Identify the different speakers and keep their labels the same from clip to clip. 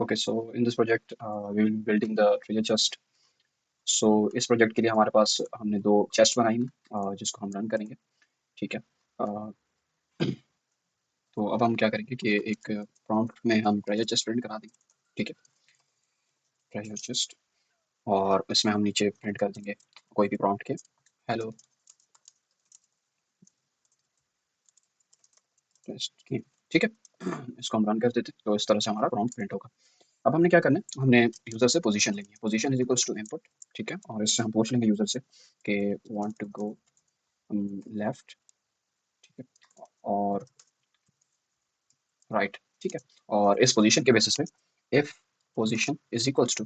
Speaker 1: Okay, so in this project we will building the treasure chest. So इस project के लिए हमारे पास हमने दो चेस्ट बनाई हैं, जिसको हम रन करेंगे। ठीक है। uh, तो अब हम क्या करेंगे कि एक प्रॉम्प्ट में हम ट्रेजर चेस्ट प्रिंट करा देंगे। ठीक है, ट्रेजर चेस्ट। और इसमें हम नीचे प्रिंट कर देंगे कोई भी प्रॉम्प्ट के हेलो टेस्ट की। ठीक है। इसको हम रन कर देते हैं, तो इस तरह से हमारा प्रॉम्प्ट प्रिंट होगा। अब हमने क्या करना है, हमने यूजर से पोजीशन लेनी है। Position is equals to input. ठीक है, और इससे हम पूछ लेंगे यूजर से कि वांट टू गो लेफ्ट। ठीक है, और राइट। ठीक है, और इस पोजीशन के बेसिस पे if position is equals to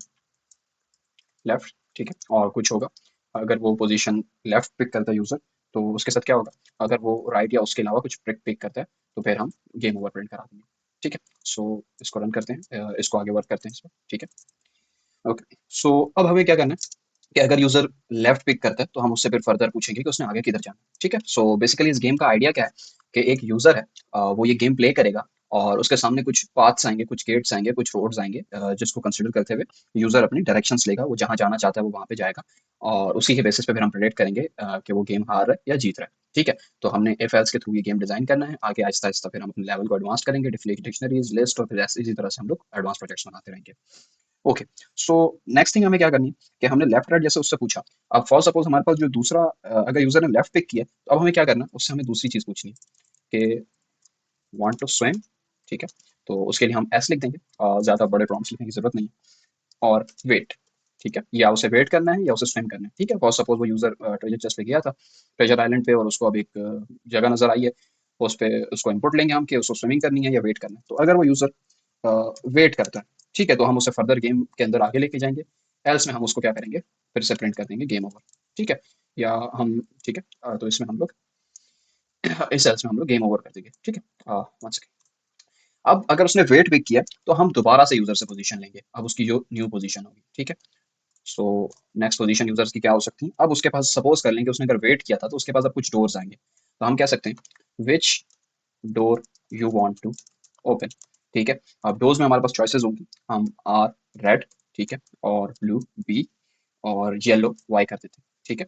Speaker 1: left. ठीक है, और कुछ होगा। अगर वो पोजीशन लेफ्ट पिक करता है यूजर, तो उसके साथ क्या होगा। अगर वो राइट या उसके अलावा कुछ पिक करता है, तो फिर हम गेम ओवर प्रिंट करा देंगे। ठीक है, सो इसको रन करते हैं, इसको आगे वर्क करते हैं इस पर। ठीक है। ओके, सो अब हमें क्या करना है कि अगर यूजर लेफ्ट पिक करता है, तो हम उससे फिर फर्दर पूछेंगे कि उसने आगे किधर जाना है। ठीक है, सो बेसिकली इस गेम का आइडिया क्या है कि एक यूजर है, वो ये गेम प्ले करेगा, और उसके सामने कुछ पाथ्स आएंगे, कुछ गेट्स आएंगे, कुछ रोड्स आएंगे, जिसको कंसिडर करते हुए यूजर अपनी डायरेक्शंस लेगा, वो जहां जाना चाहता है वो वहां पे जाएगा। और उसी के बेसिस पे फिर हम प्रेडिक्ट करेंगे कि वो गेम हार रहा है या जीत रहा है। ठीक है, तो हमने इफ एल्स के थ्रू ये गेम डिजाइन करना है। आगे आहिस्ता आहिस्ता फिर हम अपने लेवल को एडवांस करेंगे, डिक्शनरीज लिस्ट, और फिर इसी तरह से हम लोग एडवांस प्रोजेक्ट्स बनाते रहेंगे। ओके, सो नेक्स्ट थिंग हमें क्या करनी है कि हमने लेफ्ट राइट जैसे उससे पूछा। अब फॉर सपोज हमारे पास जो दूसरा, अगर यूजर ने लेफ्ट पिक किया, तो अब हमें क्या करना है, उससे हमें दूसरी चीज पूछनी है कि वांट टू स्विम। ठीक है, तो उसके लिए हम एस लिख देंगे, ज्यादा बड़े प्रॉम्प्ट्स लिखने की जरूरत नहीं है। और वेट। ठीक है, या उसे वेट करना है या उसे स्विम करना है। ठीक है, फॉर सपोज वो यूजर ट्रेजर चेस्ट पे गया था, ट्रेजर आइलैंड पे, और उसको अब एक जगह नजर आई है। उस पे उसको इनपुट लेंगे हम कि उसको स्विमिंग करनी है या वेट करना है। तो अगर वो यूजर वेट करता है, ठीक है, तो हम उसे फर्दर गेम के अंदर आगे लेके जाएंगे। एल्स में हम उसको क्या करेंगे, फिर से प्रिंट कर देंगे गेम ओवर। ठीक है, या हम, ठीक है, तो इसमें हम लोग इस एल्स में हम लोग गेम ओवर कर देंगे। ठीक है, once again। अब अगर उसने वेट पिक किया, तो हम दोबारा से यूजर से पोजीशन लेंगे, अब उसकी जो न्यू पोजीशन होगी। ठीक है, सो नेक्स्ट पोजीशन यूजर्स की क्या हो सकती है। अब उसके पास सपोज कर लेंगे उसने अगर वेट किया था, तो उसके पास अब कुछ डोर्स आएंगे। तो हम कह सकते हैं which door you want to open. ठीक है, अब डोर्स में हमारे पास चॉइसेस होंगी। हम आर रेड, ठीक है, और ब्लू बी, और येलो वाई कर देते हैं। ठीक है,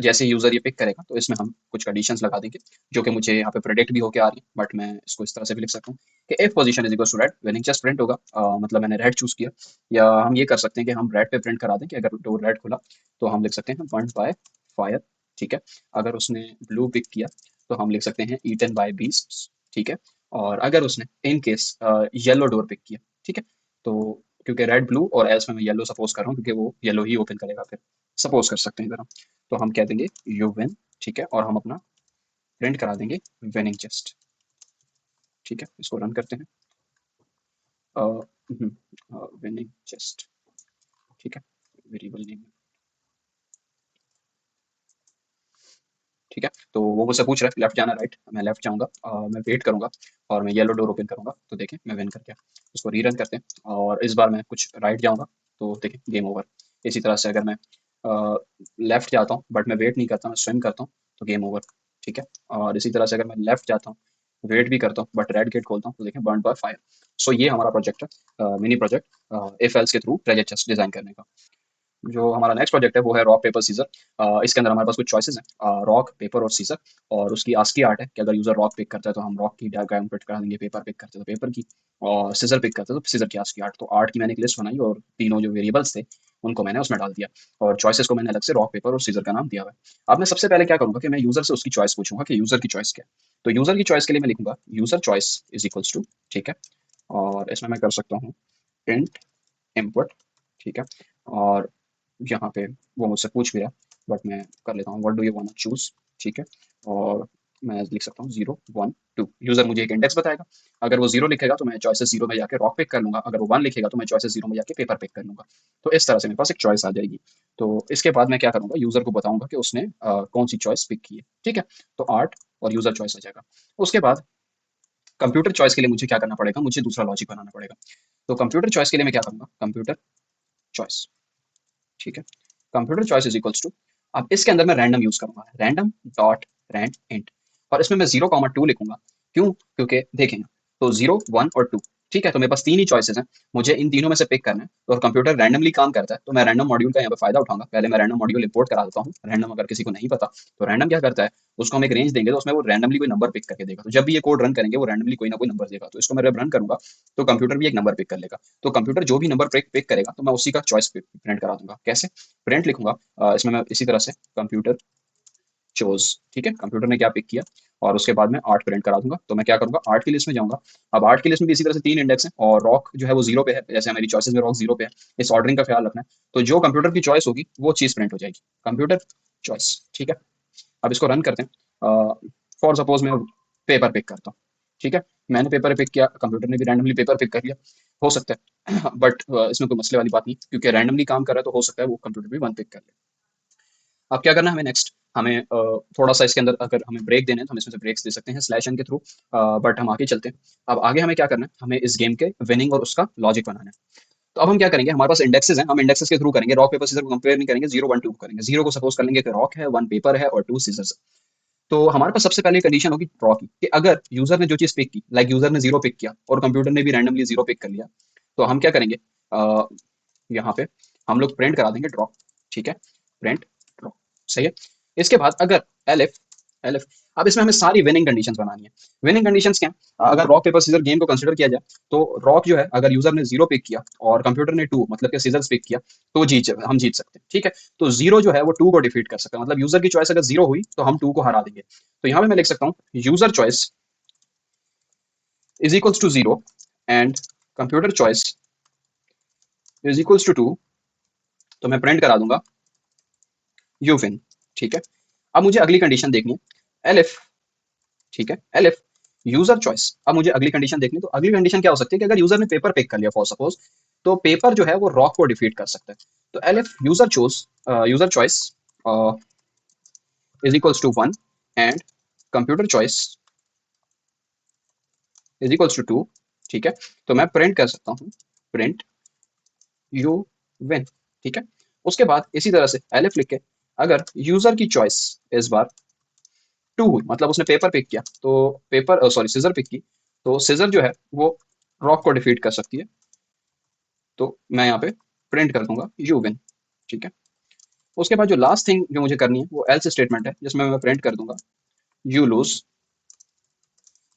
Speaker 1: जैसे यूजर ये पिक करेगा, तो इसमें हम कुछ कंडीशंस लगा देंगे, जो कि मुझे यहाँ पे प्रेडिक्ट भी होके आ रही है, बट मैं इसको इस तरह से भी लिख सकता हूँ कि if position is equal to red when just print होगा, मतलब मैंने रेड चूज किया। या हम ये कर सकते हैं कि हम रेड पे प्रिंट करा दें कि अगर डोर रेड खुला, तो हम लिख सकते हैं बर्न बाय फायर। ठीक है, अगर उसने ब्लू पिक किया, तो हम लिख सकते हैं ईटन बाय बीस्ट्स। ठीक है, और अगर उसने in case yellow door pick किया, ठीक है, तो क्योंकि रेड ब्लू और एल्स में मैं येलो सपोज कर रहा हूँ, क्योंकि वो येलो ही ओपन करेगा, फिर सपोज कर सकते हैं इधर हम। तो हम कह देंगे यू विन। ठीक है, और हम अपना प्रिंट करा देंगे विनिंग चेस्ट। ठीक है, इसको रन करते हैं। Winning chest. ठीक है, वेरिएबल नेम। ठीक है, तो वो मुझसे पूछ रहा है लेफ्ट जाना राइट, मैं लेफ्ट जाऊंगा, मैं वेट करूंगा, और मैं येलो डोर ओपन करूंगा, तो देखें मैं विन कर गया। इसको रीरन करते हैं, और इस बार मैं कुछ राइट जाऊंगा, तो देखें गेम ओवर। इसी तरह से अगर मैं लेफ्ट जाता हूँ बट मैं वेट नहीं करता, मैं स्विम करता हूँ, तो गेम ओवर। ठीक है, और इसी तरह से अगर मैं लेफ्ट जाता हूँ, वेट भी करता हूँ बट रेड गेट खोलता हूँ, तो देखें बर्न बाय फायर। सो ये हमारा प्रोजेक्ट है, मिनी प्रोजेक्ट इफ एल्स के थ्रू ट्रेजर चेस्ट डिजाइन करने का। जो हमारा नेक्स्ट प्रोजेक्ट है वो है रॉक पेपर सीजर। इसके अंदर हमारे पास कुछ चॉइसेस हैं, रॉक पेपर और सीजर। और उसकी आस्की आर्ट है कि अगर यूजर रॉक पिक करता है, तो हम रॉक की डायग्राम प्रिंट करा देंगे, पेपर पिक करते हैं तो पेपर की, और सीजर पिक करते हैं तो सीजर की आस्की आर्ट। तो आर्ट की मैंने एक लिस्ट बनाई, और तीनों जो वेरिएबल्स थे उनको मैंने उसमें डाल दिया, और चॉइसेस को मैंने अलग से रॉक पेपर और सीजर का नाम दिया हुआ है। अब मैं सबसे पहले क्या करूंगा कि मैं यूजर से उसकी चॉइस पूछूंगा कि यूजर की चॉइस क्या है। तो यूजर की चॉइस के लिए मैं लिखूंगा user choice is equals to. ठीक है, और इसमें मैं कर सकता हूँ प्रिंट इनपुट। ठीक है, और यहाँ पे वो मुझसे पूछ भी रहा है, बट मैं कर लेता हूँ what do you want to choose. ठीक है, और मैं लिख सकता हूँ 0 1 2। यूजर मुझे एक इंडेक्स बताएगा। अगर वो 0 लिखेगा, तो मैं चॉइसेस 0 में जाके रॉक पिक कर लूंगा। अगर वो 1 लिखेगा, तो मैं चॉइसेस 0 में जाके पेपर पिक कर लूंगा। तो इस तरह से मेरे पास एक चॉइस आ जाएगी। तो इसके बाद मैं क्या करूंगा, यूजर को बताऊंगा कि उसने कौन सी चॉइस पिक की है। ठीक है, तो आर्ट और यूजर चॉइस आ जाएगा। उसके बाद कंप्यूटर चॉइस के लिए मुझे क्या करना पड़ेगा, मुझे दूसरा लॉजिक बनाना पड़ेगा। तो कंप्यूटर चॉइस के लिए मैं क्या करूंगा, कंप्यूटर चॉइस। ठीक है, computer choice is equals to, अब इसके अंदर मैं रैंडम यूज करूंगा, रैंडम डॉट रैंड इंट। और इसमें मैं 0 2 लिखूंगा। क्यों, क्योंकि देखें, तो 0 1 और 2, ठीक है, तो मेरे पास तीन ही चॉइसेस हैं, मुझे इन तीनों में से पिक करना है। तो और कंप्यूटर रैंडमली काम करता है, तो मैं रैंडम मॉड्यूल का यहाँ पे फायदा उठाऊंगा। पहले मैं रैंडम मॉड्यूल इंपोर्ट करा देता हूँ। रैंडम अगर किसी को नहीं पता, तो रैंडम क्या करता है, उसको हम एक रेंज देंगे तो उसमें वो रैंडमली कोई नंबर पिक करके देगा। तो जब भी ये कोड रन करेंगे वो रैंडमली कोई ना कोई नंबर देगा। तो इसको मैं जब रन करूंगा तो कंप्यूटर भी एक नंबर पिक कर लेगा। तो कंप्यूटर जो भी नंबर पिक पिक करेगा तो मैं उसी का चॉइस प्रिंट करा दूंगा। कैसे प्रिंट लिखूंगा, इसमें मैं इसी तरह से कंप्यूटर चोज, ठीक है, कंप्यूटर ने क्या पिक किया, और उसके बाद मैं 8 प्रिंट करा दूंगा। तो मैं क्या करूंगा, 8 की लिस्ट में जाऊंगा। अब 8 की लिस्ट में भी इसी तरह से 3 इंडेक्स हैं और रॉक जो है वो 0 पे है, जैसे मेरी चॉइसेस में रॉक 0 पे है। इस ऑर्डरिंग का ख्याल रखना है। तो जो कंप्यूटर की चॉइस होगी वो चीज़ प्रिंट हो जाएगी, कंप्यूटर चॉइस, ठीक है। अब इसको रन करते हैं। फॉर सपोज मैं पेपर पिक करता हूँ, ठीक है। मैंने पेपर पिक किया, कंप्यूटर ने भी रैंडमली पेपर पिक कर लिया, हो सकता है बट इसमें कोई मसले वाली बात नहीं, क्योंकि रैंडमली काम कर रहा है तो हो सकता है वो कंप्यूटर भी वन पिक कर ले। अब क्या करना है हमें नेक्स्ट, हमें थोड़ा सा इसके अंदर अगर हमें ब्रेक देने हैं तो हम इसमें से ब्रेक्स दे सकते हैं स्लैश एन के थ्रू। बट हम आगे चलते हैं। अब आगे हमें क्या करना है, हमें इस गेम के विनिंग और उसका लॉजिक बनाना है। तो अब हम क्या करेंगे, हमारे पास इंडेक्सेस हैं, हम इंडेक्सेस के थ्रू करेंगे, रॉक पेपर सीजर को कंपेयर नहीं करेंगे, 0 1 2 करेंगे। 0 को सपोज कर लेंगे कि रॉक है, 1 पेपर है और 2 सीजर्स है। तो हमारे पास सबसे पहले कंडीशन होगी रॉ की, कि अगर यूजर ने जो चीज पिक की, लाइक यूजर ने 0 पिक किया और कंप्यूटर ने भी रैंडमली 0 पिक कर लिया, तो हम क्या करेंगे, अ, यहाँ पे हम लोग प्रिंट करा देंगे ड्रॉ, ठीक है, प्रिंट ड्रॉ, सही है। इसके बाद अगर एलिफ एलिफ, अब इसमें हमें सारी विनिंग कंडीशंस बनानी है। विनिंग कंडीशंस क्या है, अगर रॉक पेपर सीजर गेम को कंसिडर किया जाए, तो रॉक जो है अगर यूजर ने 0 पिक किया और कंप्यूटर ने 2 मतलब कि सीजर्स पिक किया, तो हम जीत सकते हैं, ठीक है। तो 0 जो है वो 2 को डिफीट कर सकता है, मतलब यूजर की चॉइस अगर 0 हुई तो हम 2 को हरा देंगे। तो यहाँ पे मैं लिख सकता हूँ user choice is equals to 0 and computer choice is equals to 2। तो मैं प्रिंट करा दूंगा यू विन, ठीक है। अब मुझे अगली कंडीशन देखनी है, एलिफ, ठीक है, एलिफ यूजर चॉइस। अब मुझे अगली कंडीशन देखनी है, तो अगली कंडीशन क्या हो सकती है कि अगर यूजर ने पेपर पिक कर लिया फॉर सपोज, तो पेपर जो है वो रॉक को डिफीट कर सकता है। तो elif user choice is equals to 1 and computer choice is equals to 2, ठीक है। तो मैं प्रिंट कर सकता हूँ प्रिंट यू विन, ठीक है। उसके बाद इसी तरह से एलिफ लिख के अगर यूजर की चॉइस इस बार 2 हुई, मतलब उसने पेपर पिक किया, तो पेपर सॉरी सीजर पिक की, तो सीजर जो है वो रॉक को डिफीट कर सकती है। तो मैं यहाँ पे प्रिंट कर दूंगा यू विन, ठीक है। उसके बाद जो लास्ट थिंग जो मुझे करनी है वो एल्स स्टेटमेंट है, जिसमें मैं प्रिंट कर दूंगा यू लूज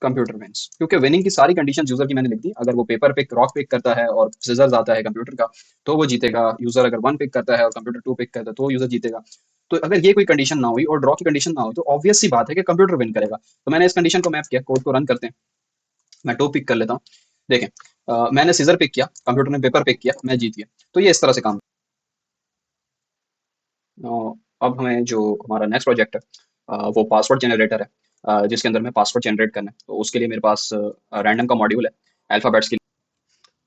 Speaker 1: कंप्यूटर विंस, क्योंकि विनिंग की सारी कंडीशन यूजर की मैंने लिख दी। अगर वो पेपर पिक रॉक पिक करता है और सीजर्स आता है कंप्यूटर का, तो वो जीतेगा। यूजर अगर 1 पिक करता है और कंप्यूटर 2 पिक करता है, तो वो यूजर जीतेगा। तो अगर ये कोई कंडीशन ना हुई और ड्रॉ की कंडीशन ना हुई, तो ऑब्वियस सी बात है कि कंप्यूटर विन करेगा। तो मैंने इस कंडीशन को मैप किया, कोड को रन करते हैं। मैं 2 पिक कर लेता हूँ, देखें, मैंने सीजर पिक किया, कंप्यूटर ने पेपर पिक किया, मैं जीत गया। तो ये इस तरह से काम। अब हमें जो हमारा नेक्स्ट प्रोजेक्ट है, वो पासवर्ड जनरेटर है, जिसके अंदर में पासवर्ड जनरेट करना है। तो उसके लिए मेरे पास रैंडम का मॉड्यूल है अल्फाबेट्स के लिए।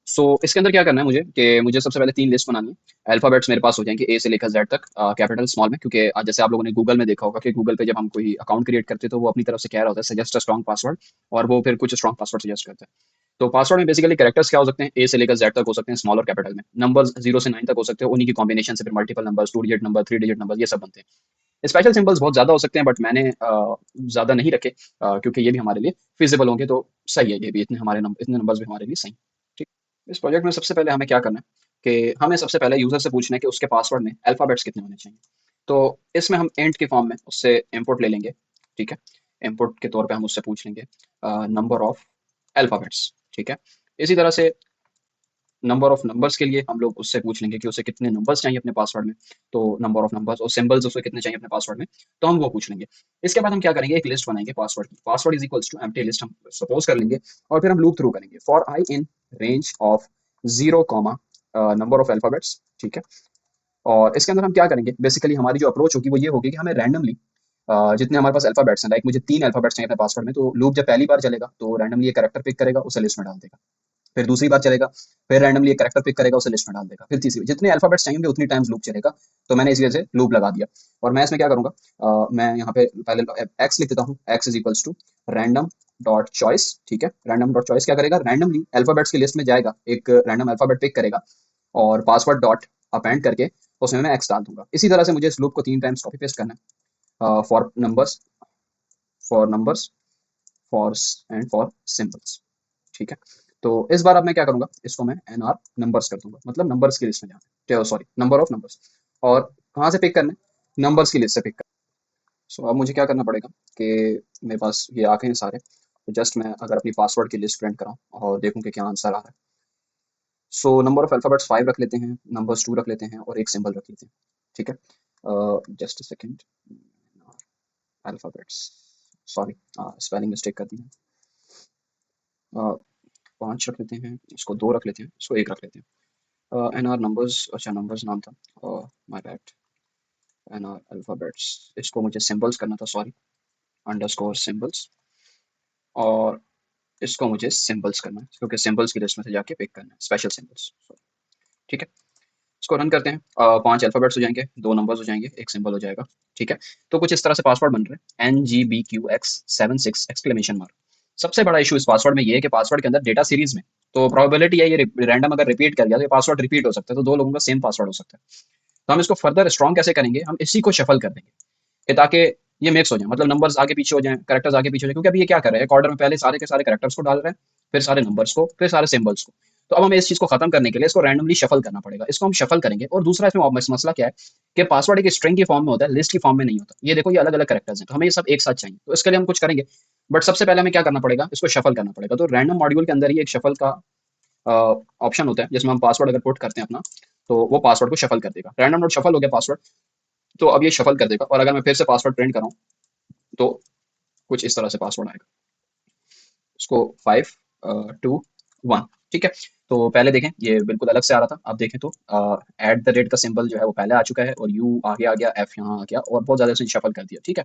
Speaker 1: सो इसके अंदर क्या करना है मुझे, कि मुझे सबसे पहले 3 लिस्ट बनानी है। अल्फाबेट्स मेरे पास हो जाएंगे ए से लेकर जेड तक, कैपिटल स्मॉल में, क्योंकि जैसे आप लोगों ने गूगल में देखा होगा कि गूगल पे जब हम कोई अकाउंट क्रिएट करते हैं तो वो अपनी तरफ से कह रहा होता है सजेस्ट अ स्ट्रॉन्ग पासवर्ड, और वो फिर कुछ स्ट्रॉन्ग पासवर्ड सजेस्ट करता है। तो पासवर्ड में बेसिकली कैरेक्टर्स क्या हो सकते हैं, ए से लेकर जेड तक हो सकते हैं स्मॉल और कैपिटल में। नंबर्स 0 से 9 तक हो सकते हैं, उन्हीं की कॉम्बिनेशन से फिर multiple numbers, 2 digit number, 3 digit number, ये सब बनते हैं। स्पेशल सिंबल्स बहुत ज्यादा हो सकते हैं, बट मैंने ज्यादा नहीं रखे, क्योंकि ये भी हमारे लिए फिजिबल होंगे, तो सही है, ये भी इतने नंबर्स भी हमारे लिए सही। ठीक। इस प्रोजेक्ट में सबसे पहले हमें क्या करना है, कि हमें सबसे पहले यूजर से पूछना है कि उसके पासवर्ड में अल्फाबेट्स कितने होने चाहिए। तो इसमें हम इंट के फॉर्म में उससे इनपुट ले लेंगे, ठीक है। इनपुट के तौर पे हम उससे पूछ लेंगे नंबर ऑफ अल्फाबेट्स, ठीक है। इसी तरह से नंबर ऑफ नंबर्स के लिए हम लोग उससे पूछ लेंगे कि उसे कितने नंबर्स चाहिए अपने पासवर्ड में। तो नंबर ऑफ नंबर्स और सिंबल्स उसे कितने चाहिए अपने पासवर्ड में, तो हम वो पूछ लेंगे। इसके बाद हम क्या करेंगे, एक लिस्ट बनाएंगे पासवर्ड की। Password is equals to empty list हम सपोज कर लेंगे, और फिर हम लूप थ्रू करेंगे for I in range of 0 comma number of alphabets, ठीक है। और इसके अंदर हम क्या करेंगे, बेसिकली हमारी जो अप्रोच होगी वो ये होगी कि हमें रैंडमली जितने हमारे पास अल्फाबेट्स हैं, लाइक मुझे 3 अल्फाबेट्स चाहिए अपने पासवर्ड में, तो लूप जब पहली बार चलेगा तो रैंडमली एक कैरेक्टर पिक करेगा, उसे लिस्ट में डाल देगा। फिर दूसरी बार चलेगा, फिर रैंडमली एक कैरेक्टर पिक करेगा, उसे लिस्ट में डाल देगा। फिर तीसरी, जितने अल्फाबेट्स चाहिए उतनी टाइम्स लूप चलेगा। तो मैंने इसी वजह से लूप लगा दिया। और मैं इसमें क्या करूंगा, मैं यहाँ पे पहले एक्स लिख देता हूँ, X is equals to random dot choice, ठीक है। रैंडम डॉट चॉइस क्या करेगा, रैंडमली अल्फाबेट्स की लिस्ट में जाएगा, एक रैंडम अल्फाबेट पिक करेगा, और पासवर्ड डॉट अपेंड करके उसमें मैं एक्स डाल दूंगा। इसी तरह से मुझे इस लूप को 3 टाइम्स कॉपी पेस्ट करना है, for numbers, for and for symbols, ठीक है। तो इस बार अब मैं क्या करूंगा, इसको मैं एन आर नंबर्स कर दूंगा, मतलब नंबर्स की लिस्ट में जाना, सॉरी नंबर ऑफ नंबर्स। और कहाँ से पिक करना है, नंबर्स की लिस्ट से पिक करना। सो अब मुझे क्या करना पड़ेगा कि मेरे पास ये आ गए हैं सारे, तो जस्ट मैं अगर अपनी पासवर्ड की लिस्ट प्रिंट कराऊँ और देखूं कि क्या आंसर आ रहा है। सो नंबर ऑफ अल्फाबेट्स 5 रख लेते हैं, नंबर्स 2 रख लेते हैं और एक सिंबल रख लेते हैं। ठीक है, just second, alphabets, sorry spelling mistake कर दी है। 5 रख लेते हैं, इसको 2 रख लेते हैं, इसको 1 रख लेते हैं। एन आर नंबर्स, अच्छा नंबर्स नाम था, my bad. N R alphabets, इसको मुझे सिंबल्स करना था, सॉरी, अंडरस्कोर सिंबल्स। और इसको मुझे सिंबल्स करना है क्योंकि सिंबल्स की लिस्ट में से जाके पिक करना है, स्पेशल सिंबल्स। ठीक है, इसको रन करते हैं। 5 अल्फाबेट्स हो जाएंगे, 2 नंबर्स हो जाएंगे, एक सिंबल हो जाएगा। ठीक है, तो कुछ इस तरह से पासवर्ड बन रहे हैं, NGBQX76 ! सबसे बड़ा इशू इस पासवर्ड में ये है कि पासवर्ड के अंदर डेटा सीरीज में, तो प्रोबेबिलिटी है ये रैंडम अगर रिपीट कर गया तो ये पासवर्ड रिपीट हो सकता है, तो 2 लोगों का सेम पासवर्ड हो सकता है। तो हम इसको फर्दर स्ट्रॉन्ग कैसे करेंगे, हम इसी को शफल कर देंगे कि ताकि ये मिक्स हो जाए, मतलब नंबर्स आगे पीछे हो जाएं, कैरेक्टर्स आगे पीछे हो जाए, क्योंकि अभी ये क्या कर रहे हैं, एक ऑर्डर में पहले सारे के सारे कैरेक्टर्स को डाल रहे हैं, फिर सारे नंबर्स को, फिर सारे सिंबल्स को। तो अब हमें इस चीज को खत्म करने के लिए इसको रैंडमली शफल करना पड़ेगा, इसको हम शफल करेंगे। और दूसरा इसमें मसला क्या है कि पासवर्ड एक स्ट्रिंग की फॉर्म में होता है, लिस्ट की फॉर्म में नहीं होता। ये देखो, ये अलग अलग कैरेक्टर्स हैं, तो हमें ये सब एक साथ चाहिए, तो इसके लिए हम कुछ करेंगे। बट सबसे पहले हमें क्या करना पड़ेगा, इसको शफल करना पड़ेगा। तो रैंडम मॉड्यूल के अंदर ही एक शफल का ऑप्शन होता है, जिसमें हम पासवर्ड अगर पुट करते हैं अपना, तो वो पासवर्ड को शफल कर देगा। रैंडम नोट शफल हो गया पासवर्ड, तो अब ये शफल कर देगा। और अगर मैं फिर से पासवर्ड प्रिंट कराऊं तो कुछ इस तरह से पासवर्ड आएगा, उसको 5 2 1। ठीक है, तो पहले देखें ये बिल्कुल अलग से आ रहा था, अब देखें तो @ का सिंबल जो है वो पहले आ चुका है, और यू आगे आ गया, एफ यहाँ आ गया, और बहुत ज्यादा उसने शफल कर दिया। ठीक है,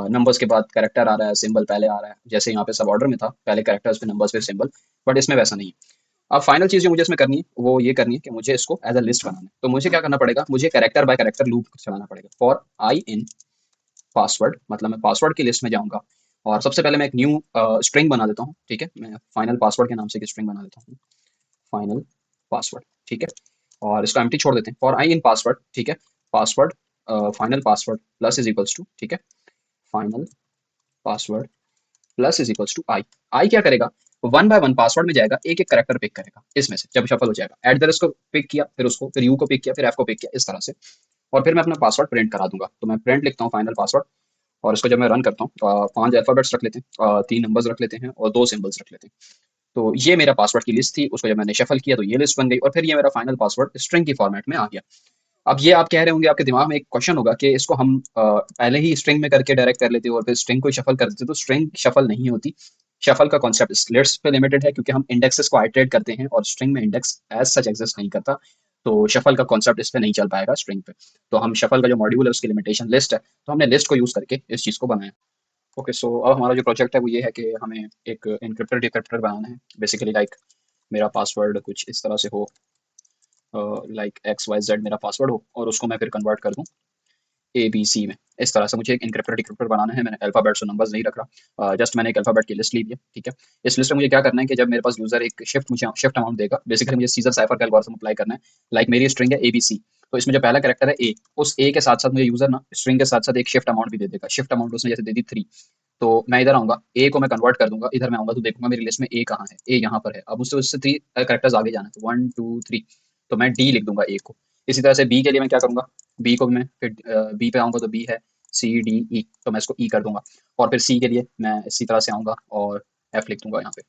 Speaker 1: नंबर्स के बाद कैरेक्टर आ रहा है, सिंबल पहले आ रहा है, जैसे यहाँ पे सब ऑर्डर में था, पहले कैरेक्टर्स फिर नंबर्स फिर सिंबल। बट इसमें वैसा नहीं है। अब फाइनल चीज जो मुझे इसमें करनी है वो ये करनी है कि मुझे इसको एज अ लिस्ट बनाना है। तो मुझे क्या करना पड़ेगा, मुझे कैरेक्टर बाय कैरेक्टर लूप चलाना पड़ेगा। फॉर आई इन पासवर्ड, मतलब मैं पासवर्ड की लिस्ट में जाऊंगा, और सबसे पहले मैं एक न्यू स्ट्रिंग बना देता हूँ। ठीक है, मैं फाइनल पासवर्ड के नाम से एक स्ट्रिंग बना देता हूँ, फाइनल पासवर्ड। ठीक है, और इसको एम्प्टी छोड़ देते हैं, फॉर आई इन पासवर्ड। ठीक है, password final password plus is equals to, ठीक है, final password plus is equals to I. I क्या करेगा, वन बाय वन पासवर्ड में जाएगा, एक एक करेक्टर पिक करेगा इसमें से जब शफल हो जाएगा। एट द रेस्ट को पिक किया, फिर उसको, फिर यू को पिक किया, फिर एफ को पिक किया, इस तरह से। और फिर मैं अपना पासवर्ड प्रिंट करा दूंगा। तो मैं प्रिंट लिखता हूँ फाइनल पासवर्ड, और इसको जब मैं रन करता हूँ तो 5 अल्फाबेट्स रख लेते हैं, 3 नंबर्स रख लेते हैं और 2 सिंबल्स रख लेते हैं। तो ये मेरा पासवर्ड की लिस्ट थी, उसको जब मैंने शफल किया तो ये लिस्ट बन गई, और फिर ये मेरा फाइनल पासवर्ड स्ट्रिंग की फॉर्मेट में आ गया। अब ये आप कह रहे होंगे, आपके दिमाग में एक क्वेश्चन होगा कि इसको हम पहले ही स्ट्रिंग में करके डायरेक्ट कर लेते और फिर स्ट्रिंग को शफल कर देते, तो स्ट्रिंग शफल नहीं होती। शफल का कॉन्सेप्ट लिस्ट पे लिमिटेड है, क्योंकि हम इंडेक्सेस को आइटरेट करते हैं और स्ट्रिंग में इंडेक्स एज सच एग्जिस्ट नहीं करता। तो शफल का कॉन्सेप्ट इस पे नहीं चल पाएगा स्ट्रिंग पे। तो हम शफल का जो मॉड्यूल है उसकी लिमिटेशन लिस्ट है, तो हमने लिस्ट को यूज करके इस चीज को बनाया। ओके, सो अब हमारा जो प्रोजेक्ट है वो ये है कि हमें एक इनक्रिप्टर डिक्रिप्टर बनाना है। बेसिकली लाइक मेरा पासवर्ड कुछ इस तरह से हो, लाइक XYZ मेरा पासवर्ड हो, और उसको मैं फिर कन्वर्ट कर दूं ABC में। इस तरह से मुझे एक इनक्रिप्टर डिक्रिप्टर बनाना है। मैंने अल्फाबेट्स और नंबर्स नहीं रख रहा, जस्ट मैंने एक अल्फाबेट की लिस्ट ली है। ठीक है, इस लिस्ट में मुझे क्या करना है कि जब मेरे पास यूजर एक शिफ्ट, मुझे शिफ्ट अमाउंट देगा, बेसिकली मुझे सीजर साइफर का एल्गोरिथम अप्लाई करना है। लाइक मेरी स्ट्रिंग है ABC, तो इसमें जो पहला कैरेक्टर है A, उस A के साथ साथ मुझे यूजर ना स्ट्रिंग के साथ साथ एक शिफ्ट अमाउंट भी दे देगा। शिफ्ट अमाउंट उसने जैसे दे दी 3, तो मैं इधर आऊंगा, ए को मैं कन्वर्ट कर दूंगा, इधर मैं आऊंगा तो देखूंगा मेरी लिस्ट में ए कहाँ है, ए यहाँ पर है। अब उससे उससे 3 कैरेक्टर्स आगे जाना है, 1 2 3, तो मैं डी लिख दूंगा ए को। इसी तरह से बी के लिए मैं क्या करूंगा, बी को मैं फिर बी पे आऊंगा तो बी है C D E, तो मैं इसको ई कर दूंगा। और फिर सी के लिए मैं इसी तरह से आऊंगा और एफ लिख दूंगा यहाँ पे।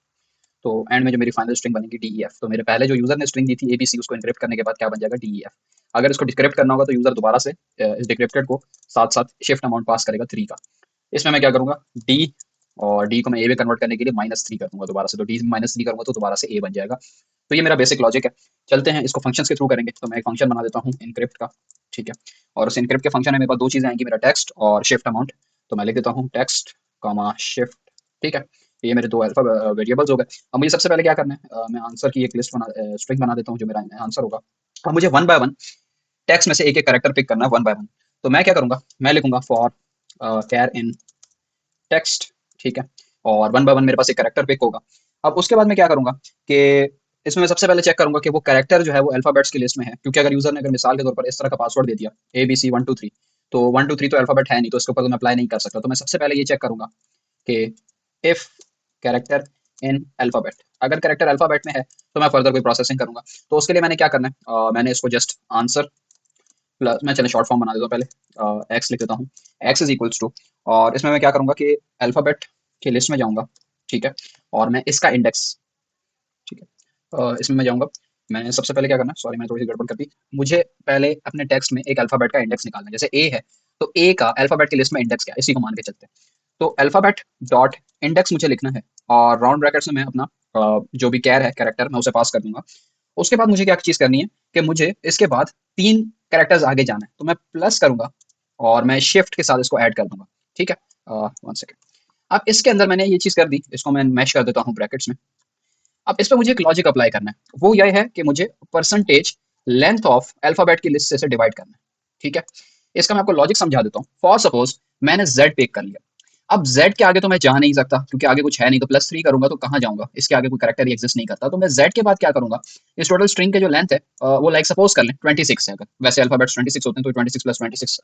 Speaker 1: तो एंड में जो मेरी फाइनल स्ट्रिंग बनेगी DEF। तो मेरे पहले जो यूजर ने स्ट्रिंग दी थी ABC, उसको इनक्रिप्ट करने के बाद क्या बन जाएगा, DEF। अगर इसको डिक्रिप्ट करना होगा तो यूजर दोबारा से इस डिक्रिप्टेड को साथ साथ शिफ्ट अमाउंट पास करेगा 3 का। इसमें मैं क्या करूंगा, डी, और डी को मैं ए में कन्वर्ट करने के लिए -3 करूंगा दोबारा से, तो डी में -3 करूंगा तो दोबारा से ए बन जाएगा। तो ये मेरा बेसिक लॉजिक है। चलते हैं इसको फंक्शंस के थ्रू करेंगे। तो मैं एक फंक्शन बना देता हूँ इनक्रिप्ट का। ठीक है, और उस इनक्रिप्ट के फंक्शन में मेरे पास 2 चीजें आएंगी, मेरा टेक्स्ट और शिफ्ट अमाउंट। तो मैं लिख देता हूँ टेक्स्ट कॉमा शिफ्ट। ठीक है, ये मेरे 2 अल्फा वेरिएबल्स हो गए। अब मुझे सबसे पहले क्या करना है, मैं आंसर की एक लिस्ट बना, स्ट्रिंग बना देता हूँ जो मेरा आंसर होगा। अब मुझे वन बाय वन टेक्स्ट में से एक एक कैरेक्टर पिक करना है, वन बाय वन। तो मैं क्या करूंगा, मैं लिखूंगा फॉर कैर इन टेक्स्ट। ठीक है, और वन बाय वन मेरे पास एक कैरेक्टर पिक होगा। अब उसके बाद मैं क्या करूंगा कि इसमें मैं सबसे पहले चेक करूंगा कि वो कैरेक्टर जो है वो अल्फाबेट्स की लिस्ट में है, क्योंकि अगर यूजर ने अगर मिसाल के तौर पर इस तरह का पासवर्ड दे दिया ABC 1 2 3, तो 1 2 3 तो अल्फाबेट है नहीं, तो इसके ऊपर तो मैं अप्लाई नहीं कर सकता। तो मैं सबसे पहले ये चेक करूंगा कि इफ कैरेक्टर इन अल्फाबेट। अगर कैरेक्टर अल्फाबेट में है तो मैं फर्दर कोई प्रोसेसिंग करूंगा। तो उसके लिए मैंने क्या करना है, मैंने इसको जस्ट आंसर प्लस, मैं चले शॉर्ट फॉर्म बना देता हूँ पहले, एक्स लिख देता हूँ, एक्स इज इक्वल्स टू, और इसमें मैं क्या करूंगा कि अल्फाबेट की लिस्ट में जाऊंगा, ठीक है, और मैं इसका इंडेक्स, ठीक है, इसमें मैं जाऊंगा। मैंने सबसे पहले क्या करना है, सॉरी मैंने थोड़ी सी गड़बड़ कर दी, मुझे पहले अपने टेक्स्ट में एक अल्फाबेट का इंडेक्स निकालना है। जैसे ए है तो ए का अल्फाबेट की लिस्ट में इंडेक्स क्या है, इसी को मान के चलते हैं। तो अल्फाबेट डॉट इंडेक्स मुझे लिखना है, और राउंड ब्रैकेट्स में मैं अपना जो भी कैर है कैरेक्टर मैं उसे पास कर दूंगा। उसके बाद मुझे क्या चीज करनी है कि मुझे इसके बाद 3 कैरेक्टर्स आगे जाना है, तो मैं प्लस करूंगा और मैं शिफ्ट के साथ इसको ऐड कर दूंगा, ठीक है। 1 सेकेंड। अब इसके अंदर मैंने ये चीज कर दी, इसको मैं मैश कर देता हूँ ब्रैकेट्स में। अब इस पे मुझे एक लॉजिक अप्लाई करना है, वो ये है कि मुझे परसेंटेज लेंथ ऑफ अल्फाबेट की लिस्ट से इसे डिवाइड करना है, ठीक है। इसका मैं आपको लॉजिक समझा देता हूँ। फॉर सपोज मैंने z पिक कर लिया। अब z के आगे तो मैं जा नहीं सकता क्योंकि आगे कुछ है नहीं, तो +3 करूंगा तो कहाँ जाऊंगा, इसके आगे कोई करेक्टर ही एग्जिस्ट नहीं करता। तो मैं z के बाद क्या करूंगा, इस टोटल स्ट्रिंग के जो लेंथ है वो लाइक सपोज कर लें 26 है। अगर वैसे अल्फाबेट्स 26 होते हैं तो 26 + 26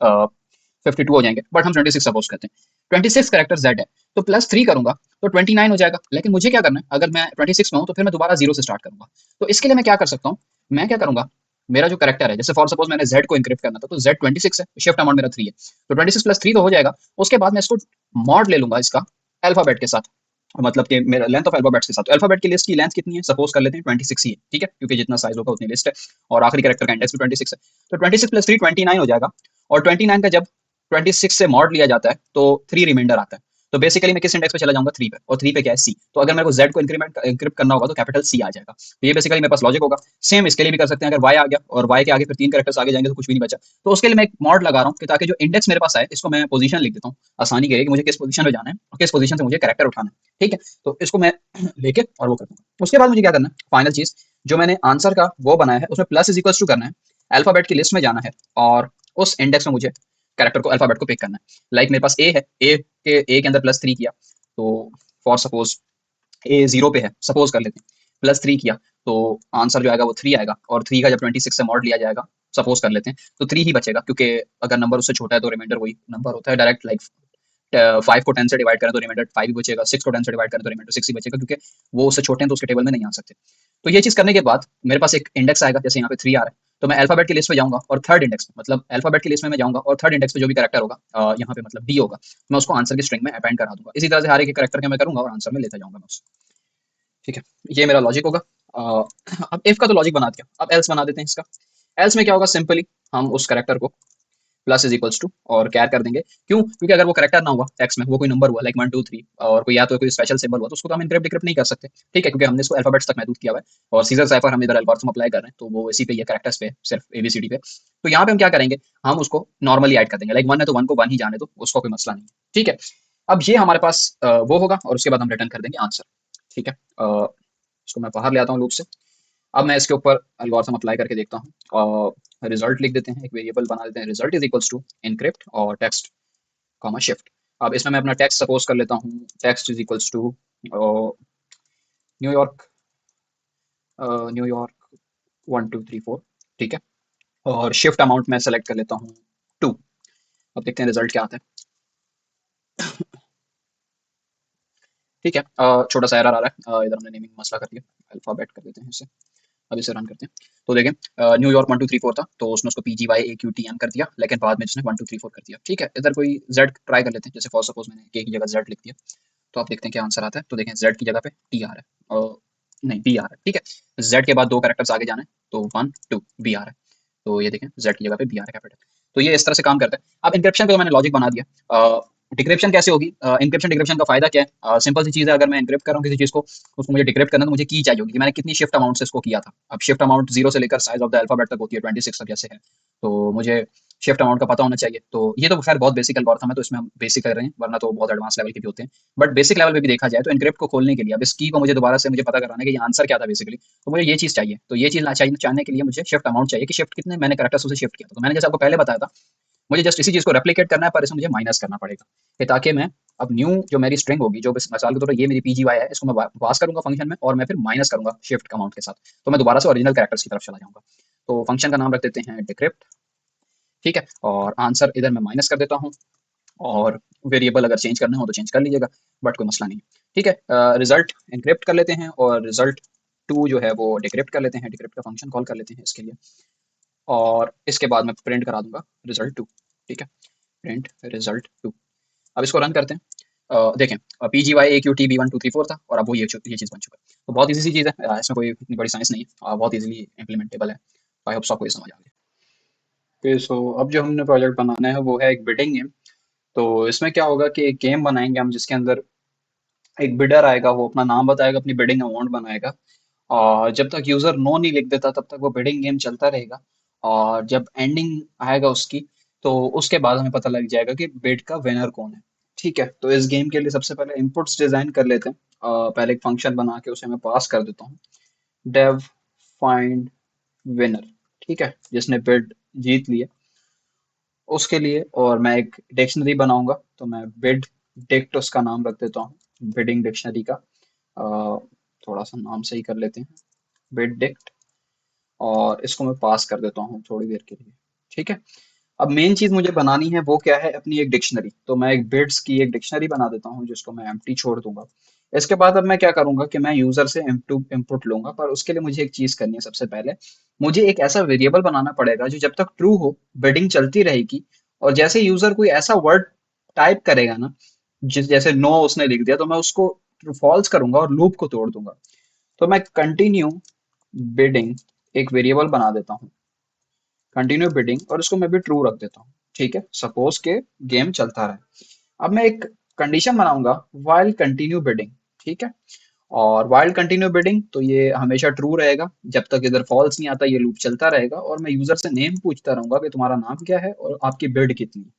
Speaker 1: 52 हो जाएंगे, बट हम 26 सपोज करते हैं। 26 करेक्टर z है, तो +3 करूंगा तो 29 हो जाएगा। लेकिन मुझे क्या करना है, अगर मैं 26 में हूं तो फिर मैं दोबारा जीरो से स्टार्ट करूंगा। तो इसके लिए मैं क्या कर सकता हूँ, मैं क्या करूंगा, मेरा जो करेक्टर है, जैसे फॉर सपोज मैंने z को इंक्रिप्ट करना था तो z 26 है, शिफ्ट अमाउंट मेरा 3 है, तो 26 + 3 तो हो जाएगा। उसके बाद मैं इसको मॉड ले लूंगा इसका अल्फाबेट के साथ, मतलब कि मेरा लेंथ ऑफ अल्फाबेट्स के साथ। तो अल्फाबेट की लिस्ट की लेंथ कितनी है, सपोज कर लेते हैं 26 ही है, ठीक है, क्योंकि जितना साइज होगा उतनी लिस्ट है, और आखिरी कैरेक्टर का इंडेक्स भी 26 है। तो 26 + 3 29 हो जाएगा, और 29 का जब 26 से मॉड लिया जाता है तो 3 रिमाइंडर आता है। तो बेसिकली मैं किस इंडेक्स पे चला जाऊंगा, 3 पे, और 3 पे क्या है, सी। तो अगर मेरे को z को इंक्रिप्ट करना होगा तो कैपिटल सी आ जाएगा। तो ये बेसिकली मेरे पास लॉजिक होगा। सेम इसके लिए भी कर सकते हैं, अगर y आ गया और y के आगे फिर 3 कैरेक्टर्स आगे जाएंगे तो कुछ भी नहीं बचा। तो उसके लिए मैं एक मॉड लगा रहा हूँ कि ताकि जो इंडेक्स मेरे पास आए इसको मैं पोजीशन लिख देता हूँ, आसानी के लिए कि मुझे किस पोजीशन पे जाना है और किस पोजीशन से मुझे कैरेक्टर उठाना है, ठीक है। तो इसको मैं लेके और वो कर दूंगा। उसके बाद मुझे क्या करना है, फाइनल चीज जो मैंने आंसर का वो बनाया है उसमें प्लस इज इक्वल्स टू करना है, अल्फाबेट की लिस्ट में जाना है, और उस इंडेक्स में मुझे कैरेक्टर को अल्फाबेट को पिक करना है। लाइक मेरे पास ए है, ए के अंदर +3 किया, तो फॉर सपोज ए 0 पे है, सपोज कर लेते हैं, +3 किया तो आंसर जो आएगा वो 3 आएगा, और 3 का जब 26 से मॉड लिया जाएगा, सपोज कर लेते हैं, तो 3 ही बचेगा, क्योंकि अगर नंबर उससे छोटा है तो रिमाइंडर वही नंबर होता है डायरेक्ट। लाइक 5 को 10 से डिवाइड करें तो रिमाइंडर 5 ही बचेगा, 6 को 10 से डिवाइड करें तो रिमाइंडर 6 ही बचेगा, क्योंकि वो उससे छोटे हैं तो उसके टेबल में नहीं आ सकते। तो ये चीज करने के बाद मेरे पास एक इंडेक्स आएगा, जैसे यहाँ पे 3 आ रहा है, तो मैं अल्फाबेट की लिस्ट में जाऊंगा और थर्ड इंडेक्स में, मतलब अल्फाबेट की लिस्ट में मैं जाऊंगा और थर्ड इंडेक्स पे जो भी कैरेक्टर होगा, यहाँ पे मतलब डी होगा, मैं उसको आंसर की स्ट्रिंग में अपेंड करा दूंगा। इसी तरह से हर एक कैरेक्टर के मैं करूंगा और आंसर में लेता जाऊंगा मैं उसको, ठीक है। ये मेरा लॉजिक होगा। अब इफ का तो लॉजिक बना दिया, अब एल्स बना देते हैं इसका। एल्स में क्या होगा, सिंपली हम उस कैरेक्टर को प्लस इज इक्वल्स टू और कैर कर देंगे। क्यों, क्योंकि अगर वो करेक्टर ना हुआ टेक्स्ट में, वो कोई नंबर हुआ लाइक 1 2 3, और कोई या तो कोई स्पेशल सिंबल हुआ, तो उसको तो हम इनक्रिप्ट डिक्रिप्ट नहीं कर सकते, ठीक है, क्योंकि हमने इसको अल्फाबेट्स तक महदूद किया हुआ है, और सीजर साइफर हम इधर एल्गोरिथम अप्लाई कर रहे हैं, तो वो इसी पे, ये कैरेक्टर्स पे, सिर्फ एबीसीडी पे। तो यहाँ पे हम क्या करेंगे, हम उसको नॉर्मली ऐड कर देंगे, लाइक 1 है तो 1 को 1 ही जाने दो, उसको कोई मसला नहीं है, ठीक है। अब ये हमारे पास वो होगा, और उसके बाद हम रिटर्न कर देंगे आंसर, ठीक है। इसको मैं बाहर ले आता हूँ लूप से। अब मैं इसके ऊपर एल्गोरिथम अप्लाई करके देखता हूँ, और रिजल्ट लिख देते हैं, एक वेरिएबल बना देते हैं, result is equals to encrypt और टेक्स्ट कॉमा शिफ्ट। अब इसमें मैं अपना टेक्स्ट सपोज कर लेता हूँ, text is equals to New York, New York 1 2 3 4, ठीक है, और शिफ्ट अमाउंट में सेलेक्ट कर लेता हूँ 2। अब देखते हैं रिजल्ट क्या आता है, ठीक है। छोटा सा एरर आ रहा है, इधर हमने नेमिंग मसला कर दिया, अल्फाबेट कर देते हैं इसे। अब इसे रन करते हैं, तो देखें न्यूयॉर्क 1 2 3 4 था, तो उसने उसको PGYAQTM कर दिया, लेकिन बाद में उसने 1 2 3 4 कर दिया, ठीक है। इधर कोई Z ट्राई कर लेते हैं, जैसे फॉर सपोज मैंने K की जगह Z लिख दिया, तो आप देखते हैं क्या आंसर आता है। तो देखें Z की जगह पे T आ रहा है, और नहीं B आ रहा है, ठीक है। Z के बाद 2 कैरेक्टर्स आगे जाना है, तो 1 2 B आ रहा है, तो ये देखें Z की जगह पे B आ रहा है कैपिटल। तो ये इस तरह से काम करता है। अब इंक्रिप्शन का तो मैंने लॉजिक बना दिया। डिक्रिप्शन कैसे होगी, इंक्रिप्शन डिक्रिप्शन का फायदा क्या है, सिंपल सी चीज है, अगर मैं इंक्रिप्ट कर रहा हूँ किसी चीज को, उसको मुझे डिक्रिप्ट करना है, तो मुझे की चाहिए होगी कि मैंने कितनी शिफ्ट अमाउंट से इसको किया था। अब शिफ्ट अमाउंट 0 से लेकर साइज ऑफ द अल्फाबेट तक होती है, 26 तक जैसे है, तो मुझे शिफ्ट अमाउंट का पता होना चाहिए। तो ये तो खैर बहुत बेसिक एल्गोरिथम है, तो इसमें हम बेसिक कर रहे हैं, वरना तो बहुत एडवांस लेवल के भी होते हैं। बट बेसिक लेवल पे भी देखा जाए तो इनक्रिप्ट को खोलने के लिए, अब इस की को मुझे दोबारा से मुझे पता कराना है कि ये आंसर क्या था बेसिकली, तो मुझे ये चीज चाहिए। तो ये चीज चाहिए, जानने के लिए मुझे शिफ्ट अमाउंट चाहिए कि शिफ्ट कितने मैंने कैरेक्टर्स उसे शिफ्ट किया था। तो मैंने जैसे आपको पहले बताया था, मुझे जस्ट इसी चीज को रेप्लिकेट करना है, पर इसमें मुझे माइनस करना पड़ेगा, कि ताकि मैं अब न्यू जो मेरी स्ट्रिंग होगी, जो मिसाल के तौर पर ये मेरी PGY है, इसको मैं पास करूंगा फंक्शन में, और मैं फिर माइनस करूंगा शिफ्ट अमाउंट के साथ, तो मैं दोबारा से ओरिजिनल कैरेक्टर्स की तरफ चला जाऊंगा। तो फंक्शन का नाम रख देते हैं डिक्रिप्ट, ठीक है, और आंसर इधर मैं माइनस कर देता हूँ, और वेरिएबल अगर चेंज करना हो तो चेंज कर लीजिएगा, बट कोई मसला नहीं। ठीक है। रिजल्ट एनक्रिप्ट कर लेते हैं और रिजल्ट टू जो है वो डिक्रिप्ट कर लेते हैं, डिक्रिप्ट का फंक्शन कॉल कर लेते हैं इसके लिए, और इसके बाद मैं प्रिंट करा दूंगा रिजल्ट टू। ठीक है, प्रिंट रिजल्ट टू। अब इसको रन करते हैं। देखें, PGY AQT B1 2 3 4 था और अब वो ये चीज़ बन चुका है। तो बहुत इजी सी चीज़ है, इसमें कोई इतनी बड़ी साइंस नहीं है, बहुत इजीली इम्प्लीमेंटेबल है। आई होप आपको ये समझ आ गया। ओके, सो अब जो हमने प्रोजेक्ट बनाना है वो है एक बिडिंग गेम। तो इसमें क्या होगा कि एक गेम बनाएंगे हम जिसके अंदर एक बिडर आएगा, वो अपना नाम बताएगा, अपनी बिडिंग अमाउंट बनाएगा, और जब तक यूजर नो नहीं लिख देता तब तक वो बिडिंग गेम चलता रहेगा। और जब एंडिंग आएगा उसकी, तो उसके बाद हमें पता लग जाएगा कि बिड का विनर कौन है। ठीक है, तो इस गेम के लिए सबसे पहले इनपुट्स डिजाइन कर लेते हैं। पहले एक फंक्शन बना के उसे मैं पास कर देता हूँ, डेव फाइंड विनर। ठीक है, जिसने बिड जीत लिया उसके लिए। और मैं एक डिक्शनरी बनाऊंगा, तो मैं बिड डिक्ट उसका नाम रख देता हूँ, बिडिंग डिक्शनरी का। अ, थोड़ा सा नाम सही कर लेते हैं, बिड डिक्ट। और इसको मैं पास कर देता हूँ थोड़ी देर के लिए। ठीक है, अब मेन चीज मुझे बनानी है वो क्या है, अपनी एक डिक्शनरी। तो मैं एक बिट्स की एक डिक्शनरी बना देता हूँ जिसको मैं एम्प्टी छोड़ दूंगा। इसके बाद अब मैं क्या करूंगा कि मैं यूजर से इनपुट लूंगा, पर उसके लिए मुझे एक चीज करनी है। सबसे पहले मुझे एक ऐसा वेरिएबल बनाना पड़ेगा जो जब तक ट्रू हो बिडिंग चलती रहेगी, और जैसे यूजर कोई ऐसा वर्ड टाइप करेगा ना, जिस जैसे नो उसने लिख दिया, तो मैं उसको फॉल्स करूंगा और लूप को तोड़ दूंगा। तो मैं कंटिन्यू बिडिंग एक वेरिएबल बना देता हूँ, कंटिन्यू बिडिंग, और उसको मैं भी ट्रू रख देता हूँ। ठीक है, सपोज के गेम चलता रहे। अब मैं एक कंडीशन बनाऊंगा, वाइल कंटिन्यू बिडिंग। ठीक है, और वाइल कंटिन्यू बिडिंग तो ये हमेशा ट्रू रहेगा, जब तक इधर फॉल्स नहीं आता ये लूप चलता रहेगा, और मैं यूजर से नेम पूछता रहूंगा कि तुम्हारा नाम क्या है और आपकी बिड कितनी है।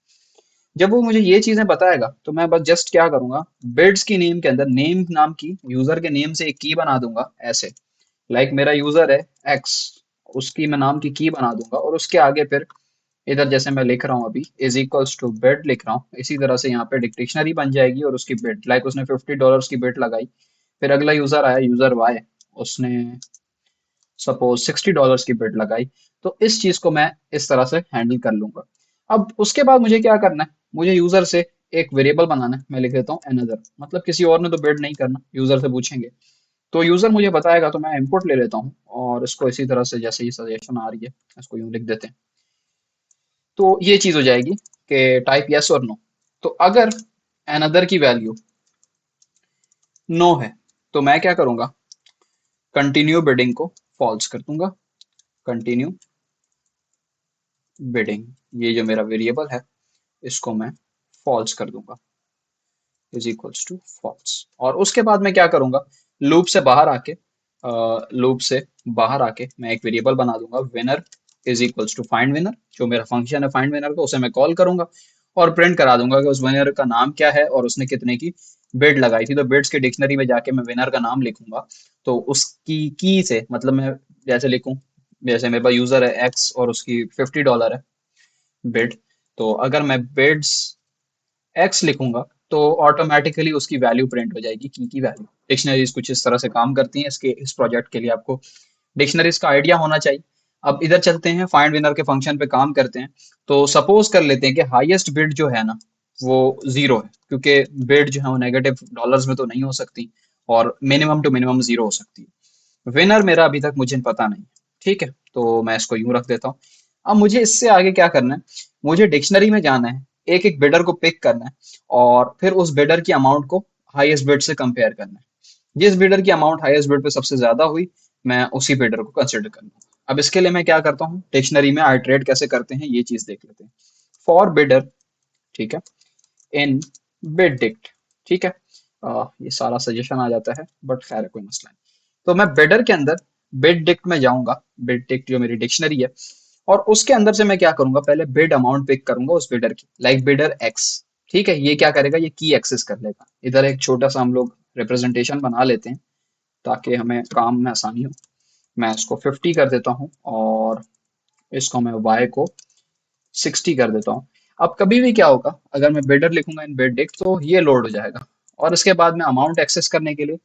Speaker 1: जब वो मुझे ये चीजें बताएगा तो मैं बस जस्ट क्या करूंगा, बिड्स की नेम के अंदर नेम नाम की, यूजर के नेम से एक की बना दूंगा ऐसे। लाइक मेरा यूजर है एक्स, उसकी मैं नाम की बना दूंगा, और उसके आगे फिर इधर जैसे मैं लिख रहा हूँ अभी इज इक्वल्स टू बेड लिख रहा हूँ, इसी तरह से यहाँ पे डिक्शनरी बन जाएगी और उसकी बेड, लाइक उसने $50 की बेड लगाई। फिर अगला यूजर आया, यूजर वाई, उसने सपोज $60 की बेड लगाई। तो इस चीज को मैं इस तरह से हैंडल कर लूंगा। अब उसके बाद मुझे क्या करना है, मुझे यूजर से एक वेरिएबल बनाना है। मैं लिख देता हूँ अनदर, मतलब किसी और ने तो बेड नहीं करना, यूजर से पूछेंगे। तो यूजर मुझे बताएगा तो मैं इनपुट ले लेता हूँ, और इसको इसी तरह से जैसे ही सजेशन आ रही है इसको यूं लिख देते हैं। तो ये चीज हो जाएगी कि टाइप यस और नो। तो अगर अनदर की वैल्यू नो है तो मैं क्या करूंगा, कंटिन्यू बिडिंग को फॉल्स कर दूंगा। कंटिन्यू बिडिंग, ये जो मेरा वेरिएबल है इसको मैं फॉल्स कर दूंगा, इज इक्वल्स टू फॉल्स। और उसके बाद मैं क्या करूंगा, लूप से बाहर आके लूप से बाहर आके मैं एक वेरिएबल बना दूंगा, winner is equals to find winner. जो मेरा फंक्शन है फाइंड विनर का, उसे मैं कॉल करूंगा और प्रिंट करा दूंगा कि उस विनर का नाम क्या है और उसने कितने की बिड लगाई थी। तो बिड्स की डिक्शनरी में जाके मैं विनर का नाम लिखूंगा। तो उसकी की से मतलब मैं जैसे लिखूं, जैसे मेरे पास यूजर है एक्स और उसकी $50 है बिड। तो अगर मैं बिड्स एक्स लिखूंगा तो ऑटोमेटिकली उसकी वैल्यू प्रिंट हो जाएगी, की वैल्यू। डिक्शनरीज कुछ इस तरह से काम करती हैं। इसके इस प्रोजेक्ट के लिए आपको डिक्शनरीज का आइडिया होना चाहिए। अब इधर चलते हैं, फाइंड विनर के फंक्शन पे काम करते हैं। तो सपोज कर लेते हैं कि हाईएस्ट बिड जो है ना वो जीरो है, क्योंकि बिड जो है वो नेगेटिव डॉलर्स में तो नहीं हो सकती, और मिनिमम टू मिनिमम जीरो हो सकती है। विनर मेरा अभी तक मुझे पता नहीं। ठीक है, तो मैं इसको यूं रख देता हूँ। अब मुझे इससे आगे क्या करना है, मुझे डिक्शनरी में जाना है, एक एक बिडर को पिक करना है, और फिर उस बिडर की अमाउंट को हाईएस्ट बिड से कंपेयर करना है। जिस बिडर की अमाउंट हाईएस्ट बिड पे सबसे ज्यादा हुई, मैं उसी बिडर को कंसिडर करूंगा। अब इसके लिए मैं क्या करता हूँ, डिक्शनरी में आइटरेट कैसे करते हैं ये चीज देख लेते हैं। फॉर बिडर, ठीक है, इन बिड डिक्ट। ठीक है, ये सारा सजेशन आ जाता है, बट खैर है, कोई मसला नहीं। तो मैं बिडर के अंदर बिड डिक्ट में जाऊंगा, बिड डिक्ट जो मेरी डिक्शनरी है, और उसके अंदर से मैं क्या करूंगा, पहले बिड अमाउंट पिक करूंगा उस बिडर की, लाइक बिडर एक्स। ठीक है, ये क्या करेगा, ये की एक्सेस कर लेगा। इधर एक छोटा सा हम लोग रिप्रेजेंटेशन बना लेते हैं ताकि हमें काम में आसानी हो। मैं इसको 50 कर देता हूँ, और इसको मैं y को 60 कर देता हूँ। अब कभी भी क्या होगा, अगर मैं बिडर लिखूंगा इन बिड डिक्ट तो ये लोड हो जाएगा। और इसके बाद मैं अमाउंट एक्सेस करने के लिए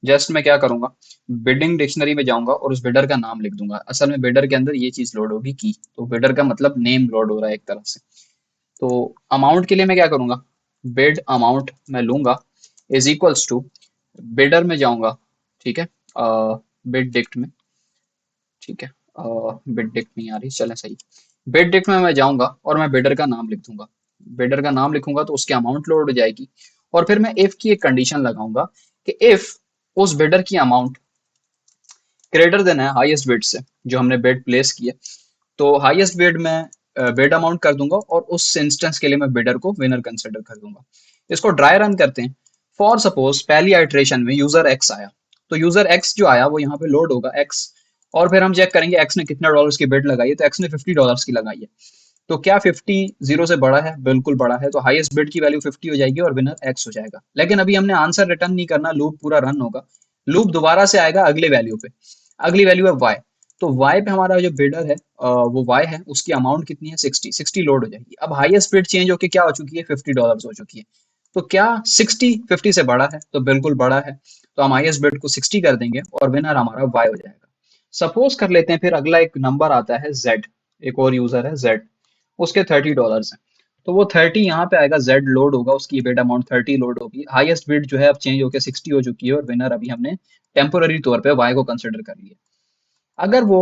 Speaker 1: जस्ट मैं क्या करूंगा, बिडिंग डिक्शनरी में जाऊंगा और उस बिडर का नाम लिख दूंगा। असल में बिडर के अंदर ये चीज लोड होगी की, तो बिडर का मतलब नेम लोड हो रहा है एक तरह से। तो अमाउंट के लिए मैं क्या करूंगा, बिड अमाउंट मैं लूंगा इज इक्वल्स टू बिडर में जाऊंगा, ठीक है, बिड डिक्ट में, ठीक है, बिड डिक्ट नहीं आ रही, चलें सही। बिड डिक्ट में मैं जाऊंगा और मैं बिडर का नाम लिख दूंगा। बिडर का नाम लिखूंगा तो उसकी अमाउंट लोड हो जाएगी। और फिर मैं इफ की एक कंडीशन लगाऊंगा कि इफ उस बिडर की अमाउंट ग्रेटर देन है हाईएस्ट बिड से, जो हमने बिड प्लेस किया, तो हाईएस्ट बिड में बिड अमाउंट कर दूंगा और उस इंस्टेंस के लिए मैं बिडर को विनर कंसिडर कर दूंगा। इसको ड्राई रन करते हैं। फॉर सपोज पहली आइट्रेशन में यूजर एक्स आया, तो यूजर एक्स जो आया वो यहाँ पे लोड होगा एक्स, और फिर हम चेक करेंगे एक्स ने कितने डॉलर्स की बिड लगाई है, तो एक्स ने $50 की लगाई है। तो क्या 50 जीरो से बड़ा है? बिल्कुल बड़ा है, तो हाईएस्ट बिड की वैल्यू 50 हो जाएगी और विनर एक्स हो जाएगा। लेकिन अभी हमने आंसर रिटर्न नहीं करना, लूप पूरा रन होगा। लूप दोबारा से आएगा अगले वैल्यू पे, अगली वैल्यू है वाई। तो वाई पे हमारा जो बिडर है वो वाई है, उसकी अमाउंट कितनी है? 60। 60 लोड हो जाएगी। अब हाईएस्ट बिड चेंज होके क्या हो चुकी है? $50 हो चुकी है। तो क्या 60 50 से बड़ा है? तो बिल्कुल बड़ा है, तो हम हाईएस्ट बिड को 60 कर देंगे और विनर हमारा वाई हो जाएगा। सपोज कर लेते हैं फिर अगला एक नंबर आता है जेड, एक और यूजर है जेड, उसके $30 हैं। तो वो 30 यहाँ पे आएगा, जेड लोड होगा, उसकी बिड अमाउंट 30 लोड होगी। हाईएस्ट बिड जो है अब चेंज होकर 60 हो चुकी है और विनर अभी हमने टेम्पोररी तौर पे वाई को कंसिडर कर लिया। अगर वो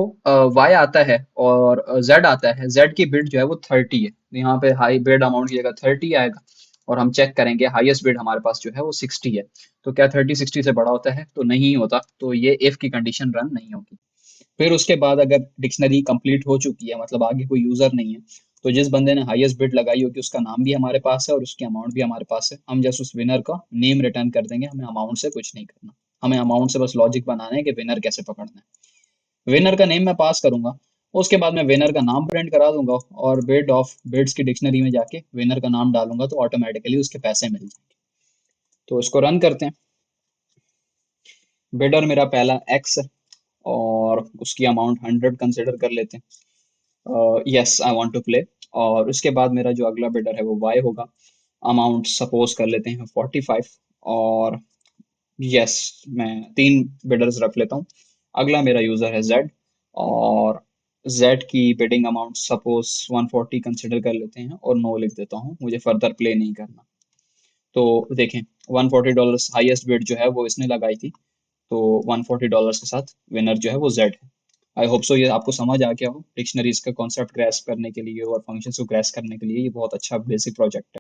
Speaker 1: वाई आता है और जेड आता है, जेड की बिड जो है वो 30 है, तो यहाँ पे हाई बिड अमाउंट की जगह 30 आएगा। और हम चेक करेंगे हाईएस्ट बिड हमारे पास जो है वो 60 है। तो क्या 30 60 से बड़ा होता है? तो नहीं होता, तो ये इफ की कंडीशन रन नहीं होगी। फिर उसके बाद अगर डिक्शनरी कंप्लीट हो चुकी है, मतलब आगे कोई यूजर नहीं है, तो जिस बंदे ने हाईएस्ट बिड लगाई होगी उसका नाम भी हमारे पास है और उसकी अमाउंट भी हमारे पास है। हम जस्ट उस विनर का नेम रिटर्न कर देंगे, हमें अमाउंट से कुछ नहीं करना। हमें अमाउंट से बस लॉजिक बनाना है कि विनर कैसे पकड़ना है। विनर का नेम मैं पास करूंगा, उसके बाद मैं विनर का नाम प्रिंट करा दूंगा और बिड ऑफ बिड्स की डिक्शनरी में जाके विनर का नाम डालूंगा तो ऑटोमेटिकली उसके पैसे मिल जाएंगे। तो इसको रन करते हैं। बिडर मेरा पहला एक्स है और उसकी अमाउंट 100 कंसिडर कर लेते हैं। Yes I want to play. और उसके बाद मेरा जो अगला बिडर है वो वाई होगा। अमाउंट सपोज कर लेते हैं 45। और यस, मैं 3 बिडर्स रख लेता हूँ। अगला मेरा यूजर है जेड, और जेड की बिडिंग अमाउंट सपोज 140 कंसिडर कर लेते हैं और नो लिख देता हूँ, मुझे फर्दर प्ले नहीं करना। तो देखें, $140 हाईएस्ट बिड जो है वो इसने लगाई थी, तो $140 के साथ विनर जो है वो जेड है। आई होप सो ये आपको समझ आ गया हो डिक्शनरीज का कॉन्सेप्ट ग्रेस्प करने के लिए और फंक्शंस को ग्रेस्प करने के लिए ये बहुत अच्छा बेसिक प्रोजेक्ट है।